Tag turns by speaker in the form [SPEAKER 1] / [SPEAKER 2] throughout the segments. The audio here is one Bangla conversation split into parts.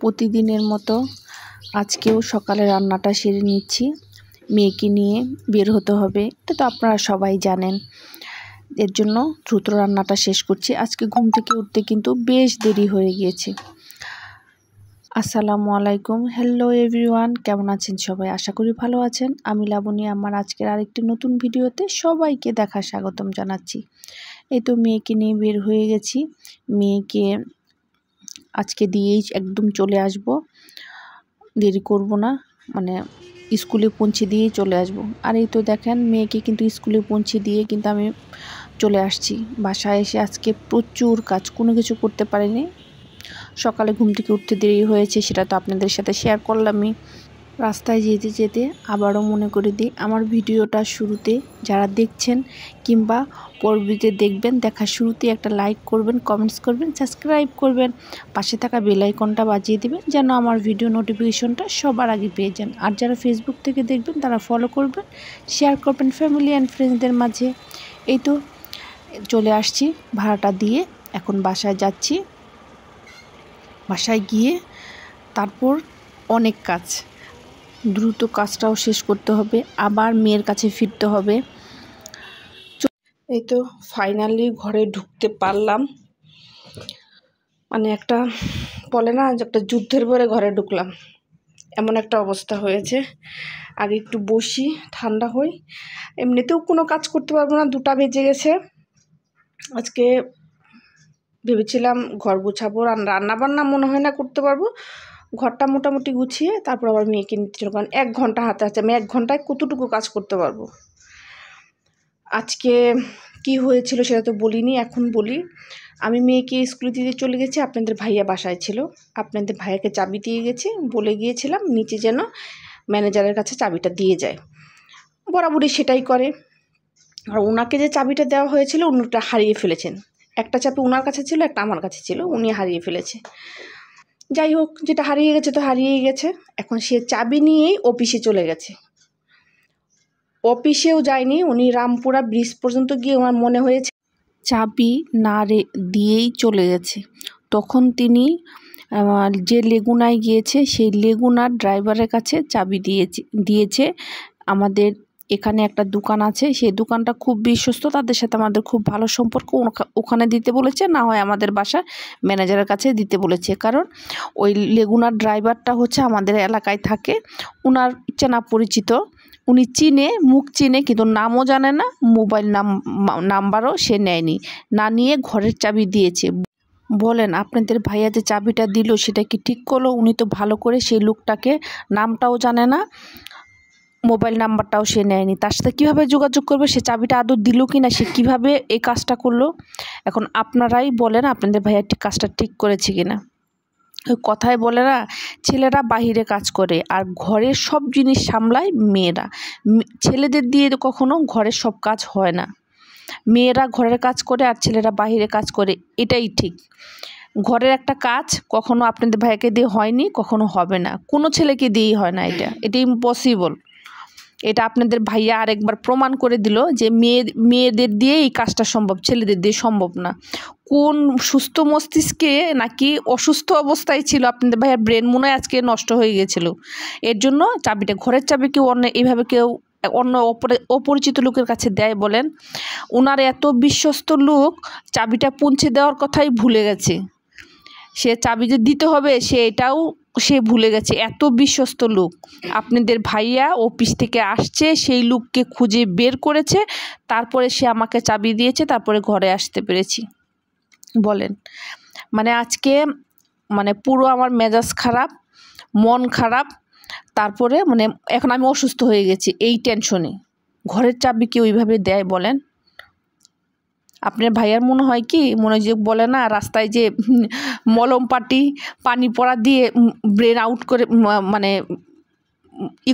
[SPEAKER 1] প্রতিদিনের মতো আজকেও সকালে রান্নাটা সেরে নিচ্ছি। মেয়েকে নিয়ে বের হতে হবে, এটা তো আপনারা সবাই জানেন। এর জন্য দ্রুত রান্নাটা শেষ করছি। আজকে ঘুম থেকে উঠতে কিন্তু বেশ দেরি হয়ে গিয়েছে। আসসালামু আলাইকুম, হ্যালো এভরিওয়ান, কেমন আছেন সবাই? আশা করি ভালো আছেন। আমি লাবণী আমার আজকের আরেকটি নতুন ভিডিওতে সবাইকে স্বাগতম জানাচ্ছি। এই তো মেয়েকে নিয়ে বের হয়ে গেছি। মেয়েকে আজকে দিয়েই একদম চলে আসব, দেরি করব না, মানে স্কুলে পৌঁছে দিয়েই চলে আসব। আর এই তো দেখেন মেয়েকে কিন্তু স্কুলে পৌঁছে দিয়ে কিন্তু আমি চলে আসছি। বাসায় এসে আজকে প্রচুর কাজ, কোনো কিছু করতে পারিনি। সকালে ঘুম থেকে উঠতে দেরি হয়েছে, সেটা তো আপনাদের সাথে শেয়ার করলামই। রাস্তায় যেতে যেতে আবারও মনে করে দিই, আমার ভিডিওটা শুরুতে যারা দেখছেন কিংবা পরবর্তীতে দেখবেন, দেখার শুরুতে একটা লাইক করবেন, কমেন্টস করবেন, সাবস্ক্রাইব করবেন, পাশে থাকা বেল আইকনটা বাজিয়ে দেবেন যেন আমার ভিডিও নোটিফিকেশনটা সবার আগে পেয়ে যান। আর যারা ফেসবুক থেকে দেখবেন তারা ফলো করবেন, শেয়ার করবেন ফ্যামিলি অ্যান্ড ফ্রেন্ডসদের মাঝে। এই তো চলে আসছি, ভাড়াটা দিয়ে এখন বাসায় যাচ্ছি। বাসায় গিয়ে তারপর অনেক কাজ, দ্রুত কাজটাও শেষ করতে হবে, আবার মেয়ের কাছে ফিরতে হবে। এই তো ফাইনালি ঘরে ঢুকতে পারলাম। মানে একটা বলে না যে একটা যুদ্ধের পরে ঘরে ঢুকলাম, এমন একটা অবস্থা হয়েছে। আগে একটু বসি, ঠান্ডা হই। এমনিতেও কোনো কাজ করতে পারবো না, 2টা বেজে গেছে। আজকে ভেবেছিলাম ঘর গুছাবো, রান্না বান্না মনে হয় না করতে পারবো। ঘরটা মোটামুটি গুছিয়ে তারপর আবার মেয়েকে নিতে চলো, কারণ 1 ঘন্টা হাতে আছে। আমি 1 ঘন্টায় কতটুকু কাজ করতে পারবো। আজকে কি হয়েছিল সেটা তো বলিনি, এখন বলি। আমি মেয়েকে স্কুলে দিতে চলে গেছি, আপনাদের ভাইয়া বাসায় ছিল। আপনাদের ভাইয়াকে চাবি দিয়ে গেছি, বলে গিয়েছিলাম নিচে যেন ম্যানেজারের কাছে চাবিটা দিয়ে যায়। বরাবরই সেটাই করে। আর ওনাকে যে চাবিটা দেওয়া হয়েছিল উনিটা হারিয়ে ফেলেছেন। একটা চাবি ওনার কাছে ছিল, একটা আমার কাছে ছিল, উনি হারিয়ে ফেলেছে। যাই হোক, যেটা হারিয়ে গেছে তো হারিয়েই গেছে। এখন সে চাবি নিয়েই অফিসে চলে গেছে। অফিসেও যায়নি, উনি রামপুরা ব্রিজ পর্যন্ত গিয়ে ওনার মনে হয়েছে চাবি না দিয়েই চলে গেছে। তখন তিনি যে লেগুনায় গিয়েছে সেই লেগুনার ড্রাইভারের কাছে চাবি দিয়েছে। আমাদের এখানে একটা দোকান আছে, সেই দোকানটা খুব বিশ্বস্ত, তাদের সাথে আমাদের খুব ভালো সম্পর্ক। ওখানে দিতে বলেছে, না হয় আমাদের বাসার ম্যানেজারের কাছে দিতে বলেছে। কারণ ওই লেগুনার ড্রাইভারটা হচ্ছে আমাদের এলাকায় থাকে, ওনার চেনা পরিচিত, উনি মুখ চিনে, কিন্তু নামও জানে না, মোবাইল নাম্বারও সে নেয়নি, না নিয়ে ঘরের চাবি দিয়েছে। বলেন আপনাদের ভাইয়া যে চাবিটা দিল সেটা কি ঠিক করলো? উনি তো ভালো করে সেই লোকটাকে নামটাও জানে না, মোবাইল নাম্বারটাও সে নেয়নি। তার সাথে কীভাবে যোগাযোগ করবে, সে চাবিটা আদৌ দিল কি না, সে কীভাবে এই কাজটা করলো? এখন আপনারাই বলেন আপনাদের ভাইয়া কাজটা ঠিক করেছে কি না। ওই কথায় বলে না, ছেলেরা বাহিরে কাজ করে আর ঘরের সব জিনিস সামলায় মেয়েরা। ছেলেদের দিয়ে কখনো ঘরের সব কাজ হয় না। মেয়েরা ঘরের কাজ করে আর ছেলেরা বাহিরে কাজ করে, এটাই ঠিক। ঘরের একটা কাজ কখনো আপনাদের ভাইকে দিয়ে হয়নি, কখনো হবে না, কোনো ছেলেকে দিয়েই হয় না, এটা ইম্পসিবল। এটা আপনাদের ভাইয়া আরেকবার প্রমাণ করে দিল যে মেয়েদের দিয়ে এই কাজটা সম্ভব, ছেলেদের দিয়ে সম্ভব না। কোন সুস্থ মস্তিষ্কে নাকি অসুস্থ অবস্থায় ছিল আপনাদের ভাইয়ার ব্রেন, মনে হয় আজকে নষ্ট হয়ে গেছিল। এর জন্য চাবিটা, ঘরের চাবি কেউ এইভাবে অন্য অপরিচিত লোকের কাছে দেয় বলেন? ওনার এত বিশ্বস্ত লোক চাবিটা পৌঁছে দেওয়ার কথাই ভুলে গেছে। সে চাবি যে দিতে হবে সে ভুলে গেছে। এত বিশ্বস্ত লোক। আপনাদের ভাইয়া অফিস থেকে আসছে, সেই লোককে খুঁজে বের করেছে, তারপরে সে আমাকে চাবি দিয়েছে, তারপরে ঘরে আসতে পেরেছি। বলেন, মানে আজকে পুরো আমার মেজাজ খারাপ, মন খারাপ। তারপরে এখন আমি অসুস্থ হয়ে গেছি এই টেনশনে। ঘরের চাবি কি ওইভাবে দেয় বলেন? আপনার ভাইয়ার মনে হয় কি, যে বলে না রাস্তায় যে মলম পাটি পানি পড়া দিয়ে ব্রেন আউট করে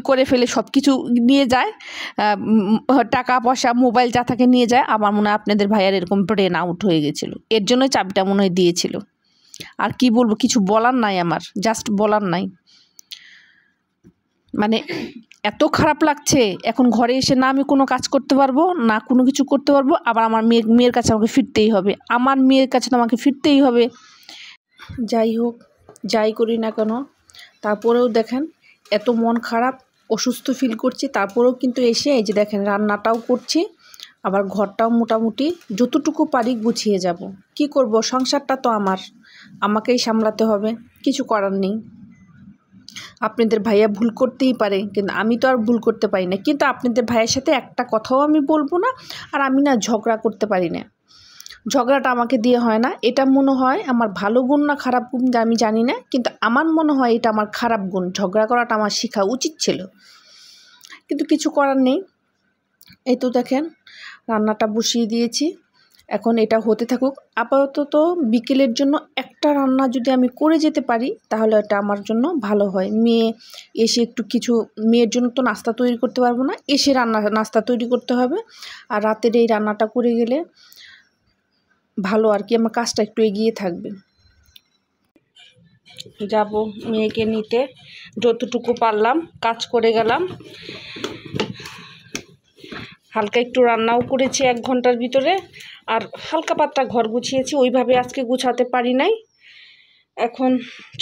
[SPEAKER 1] করে ফেলে, সব কিছু নিয়ে যায়, টাকা পয়সা মোবাইল যা থাকে নিয়ে যায়। আমার মনে হয় আপনাদের ভাইয়ার এরকম ব্রেন আউট হয়ে গেছিল, এর জন্যই চাবিটা মনে হয় দিয়েছিল। আর কি বলবো, কিছু বলার নাই, আমার জাস্ট বলার নাই। এত খারাপ লাগছে। এখন ঘরে এসে না আমি কোনো কাজ করতে পারবো, না কোনো কিছু করতে পারবো, আবার আমার মেয়ের কাছে আমাকে ফিরতেই হবে। আমার মেয়ের কাছে তো আমাকে ফিরতেই হবে। যাই হোক, যাই করি না কেন। তারপরেও দেখেন এত মন খারাপ, অসুস্থ ফিল করছি, তারপরেও কিন্তু এসে এই যে দেখেন রান্নাটাও করছি, আবার ঘরটাও মোটামুটি যতটুকু পারি গুছিয়ে যাব। কি করব, সংসারটা তো আমাকেই সামলাতে হবে, কিছু করার নেই। আপনাদের ভাইয়া ভুল করতেই পারে, কিন্তু আমি তো আর ভুল করতে পারি না। কিন্তু আপনাদের ভাইয়ের সাথে একটা কথাও আমি বলবো না, আর আমি না ঝগড়া করতে পারি না। ঝগড়াটা আমাকে দিয়ে হয় না। এটা মনে হয় আমার ভালো গুণ না খারাপ গুণ আমি জানি না, কিন্তু আমার মনে হয় এটা আমার খারাপ গুণ। ঝগড়া করাটা আমার শেখা উচিত ছিল, কিন্তু কিছু করার নেই। এই তো দেখেন রান্নাটা বসিয়ে দিয়েছি, এখন এটা হতে থাকুক। আপাতত বিকেলের জন্য একটা রান্না যদি আমি করে যেতে পারি তাহলে এটা আমার জন্য ভালো হয়। মেয়ে এসে একটু কিছু, মেয়ের জন্য তো নাস্তা তৈরি করতে পারবো না, এসে নাস্তা তৈরি করতে হবে। আর রাতের এই রান্নাটা করে গেলে ভালো আর কি, আমার কাজটা একটু এগিয়ে থাকবে। যাব মেয়েকে নিতে, যতটুকু পারলাম কাজ করে গেলাম। হালকা একটু রান্নাও করেছি 1 ঘন্টার ভিতরে, আর হালকা পাতলা ঘর গুছিয়েছি, ওইভাবে আজকে গুছাতে পারি নাই। এখন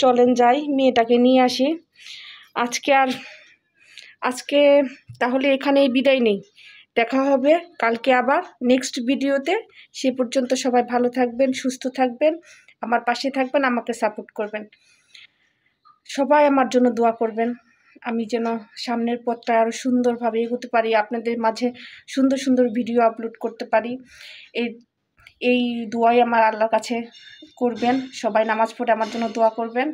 [SPEAKER 1] চলেন যাই, মেয়েটাকে নিয়ে আসি। আজকে তাহলে এখানেই বিদায় নেই, দেখা হবে কালকে আবার নেক্সট ভিডিওতে। সে পর্যন্ত সবাই ভালো থাকবেন, সুস্থ থাকবেন, আমার পাশে থাকবেন, আমাকে সাপোর্ট করবেন। সবাই আমার জন্য দোয়া করবেন, আমি যেন সামনের পথটা আরও সুন্দরভাবে এগোতে পারি, আপনাদের মাঝে সুন্দর সুন্দর ভিডিও আপলোড করতে পারি। এই দোয়াই আমার আল্লাহর কাছে করবেন। সবাই নামাজ পড়ে আমার জন্য দোয়া করবেন।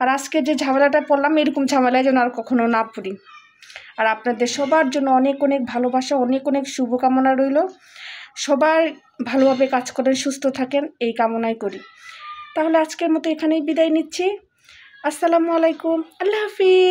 [SPEAKER 1] আর আজকে যে ঝামেলাটা পড়লাম, এরকম ঝামেলায় যেন আর কখনো না পড়ি। আর আপনাদের সবার জন্য অনেক অনেক ভালোবাসা, অনেক অনেক শুভকামনা রইল। সবাই ভালোভাবে কাজ করেন, সুস্থ থাকেন, এই কামনাই করি। তাহলে আজকের মতো এখানেই বিদায় নিচ্ছি। আসসালামু আলাইকুম, আল্লাহ হাফিজ।